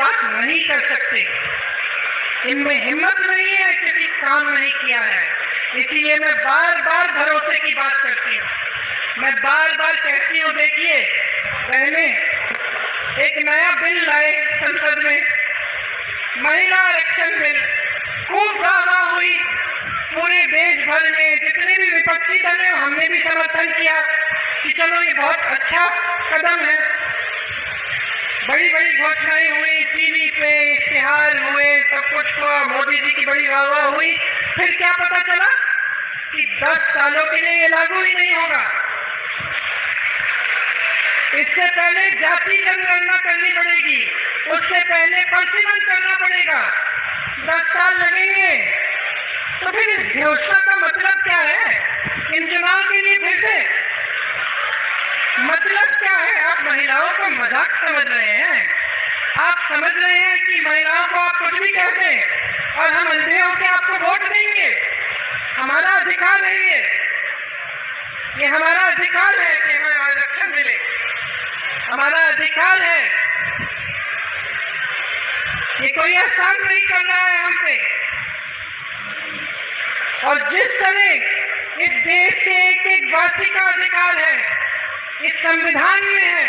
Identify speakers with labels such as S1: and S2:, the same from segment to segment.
S1: बात नहीं कर सकते, इनमें हिम्मत नहीं है क्योंकि काम नहीं किया है। इसीलिए मैं बार बार भरोसे की बात करती हूँ, मैं बार बार कहती हूँ, देखिए बहने, एक नया बिल लाए संसद में, महिला आरक्षण बिल, खूब वाहवाही हुई पूरे देश भर में, जितने भी विपक्षी दल हैं हमने भी समर्थन किया कि चलो ये बहुत अच्छा कदम है। बड़ी बड़ी घोषणाएं हुई, टीवी पे इश्तिहार हुए, सब कुछ हुआ, मोदी जी की बड़ी वाहवाह हुई। फिर क्या पता चला कि 10 सालों के लिए ये लागू ही नहीं होगा। इससे पहले जाति जनगणना करनी पड़ेगी, उससे पहले परसिमन करना पड़ेगा, 10 साल लगेंगे। तो फिर इस घोषणा का मतलब क्या है? इन चुनाव के लिए फिर से मतलब क्या है? आप महिलाओं को मजाक समझ रहे हैं? आप समझ रहे हैं कि महिलाओं को आप कुछ भी कहते हैं और हम अंधे होकर आपको वोट देंगे? हमारा अधिकार है ये हमारा अधिकार है कि हमें आरक्षण मिले, हमारा अधिकार है। ये कोई एहसान नहीं कर रहा है हम पे। और जिस तरह इस देश के एक एक वासी का अधिकार है, इस संविधान में है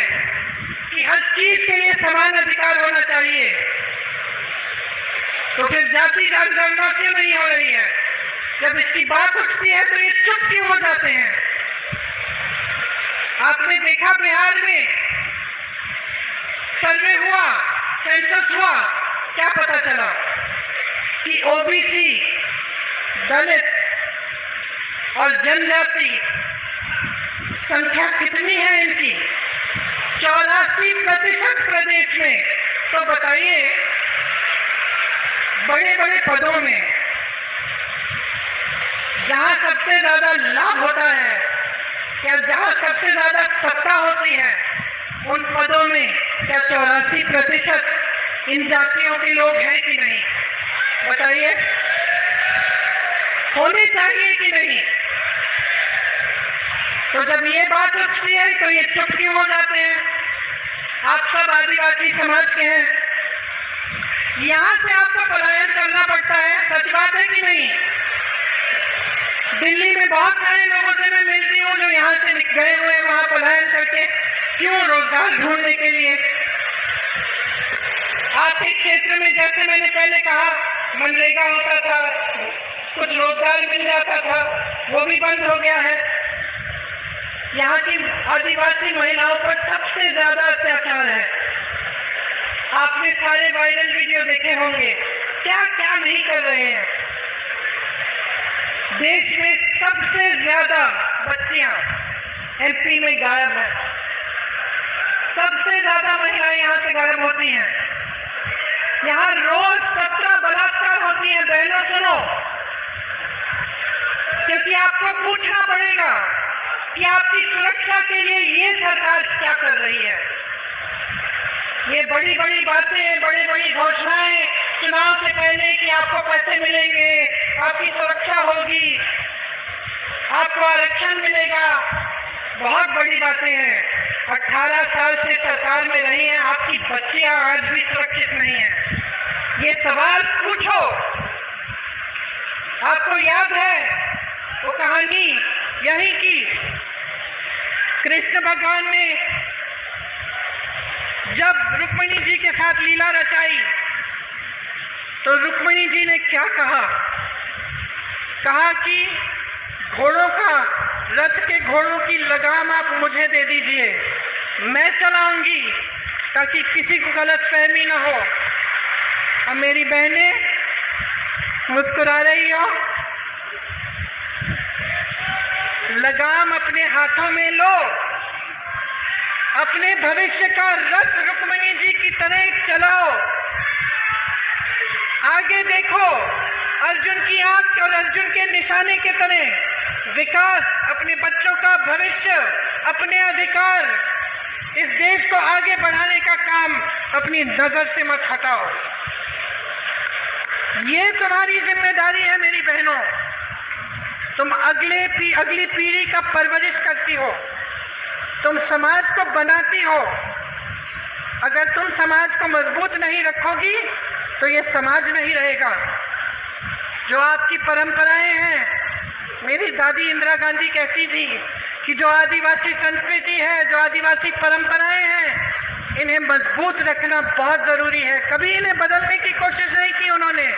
S1: कि हर चीज के लिए समान अधिकार होना चाहिए, तो फिर जाति जनगणना क्यों नहीं हो रही है? जब इसकी बात उठती है तो ये चुप क्यों हो जाते हैं? आपने देखा बिहार में सर्वे हुआ, सेंसस हुआ, क्या पता चला कि ओबीसी, दलित और जनजाति संख्या कितनी है इनकी? 84% प्रदेश में। तो बताइए, बड़े बड़े पदों में जहां सबसे ज्यादा लाभ होता है या जहां सबसे ज्यादा सत्ता होती है, उन पदों में क्या 84% इन जातियों के लोग हैं कि नहीं? बताइए, होने चाहिए कि नहीं? तो जब ये बात उठती है तो ये चुप क्यों हो जाते हैं? आप सब आदिवासी समाज के हैं, यहां से आपको पलायन करना पड़ता है, सच बात है कि नहीं? दिल्ली में बहुत सारे लोगों से मैं मिलती हूँ जो यहाँ से गए हुए हैं वहां पलायन करके, क्यों? रोजगार ढूंढने के लिए। आपके क्षेत्र में जैसे मैंने पहले कहा, मनरेगा होता था, कुछ रोजगार मिल जाता था, वो भी बंद हो गया है। यहाँ की आदिवासी महिलाओं पर सबसे ज्यादा अत्याचार है। आपने सारे वायरल वीडियो देखे होंगे, क्या क्या नहीं कर रहे हैं। देश में सबसे ज्यादा बच्चियां एमपी में गायब है, सबसे ज्यादा महिलाएं यहाँ से गायब होती हैं। यहाँ रोज 17 बलात्कार होती हैं। बहनों सुनो, क्योंकि आपको पूछना पड़ेगा कि आपकी सुरक्षा के लिए ये सरकार क्या कर रही है। ये बड़ी बड़ी बातें, बड़ी बड़ी घोषणाएं चुनाव से पहले कि आपको पैसे मिलेंगे, आपकी सुरक्षा होगी, आपको आरक्षण मिलेगा, बहुत बड़ी बातें हैं। 18 साल से सरकार में रही हैं, आपकी बच्चियां आज भी सुरक्षित नहीं है। ये सवाल पूछो। आपको याद है वो कहानी यही की कृष्ण भगवान ने जब रुक्मिणी जी के साथ लीला रचाई तो रुक्मिणी जी ने क्या कहा? कहा कि घोड़ों का, रथ के घोड़ों की लगाम आप मुझे दे दीजिए, मैं चलाऊंगी ताकि किसी को गलत फहमी ना हो। अब मेरी बहनें मुस्कुरा रही हो, लगाम अपने हाथों में लो, अपने भविष्य का रथ रुक्मिणी जी की तरह चलाओ। आगे देखो, अर्जुन की आंख और अर्जुन के निशाने के तरह विकास, अपने बच्चों का भविष्य, अपने अधिकार, इस देश को आगे बढ़ाने का काम अपनी नजर से मत हटाओ। ये तुम्हारी जिम्मेदारी है मेरी बहनों। तुम अगली पीढ़ी का परवरिश करती हो, तुम समाज को बनाती हो। अगर तुम समाज को मजबूत नहीं रखोगी तो ये समाज नहीं रहेगा। जो आपकी परंपराएं हैं, मेरी दादी इंदिरा गांधी कहती थी कि जो आदिवासी संस्कृति है, जो आदिवासी परंपराएं हैं, इन्हें मजबूत रखना बहुत जरूरी है। कभी इन्हें बदलने की कोशिश नहीं की उन्होंने।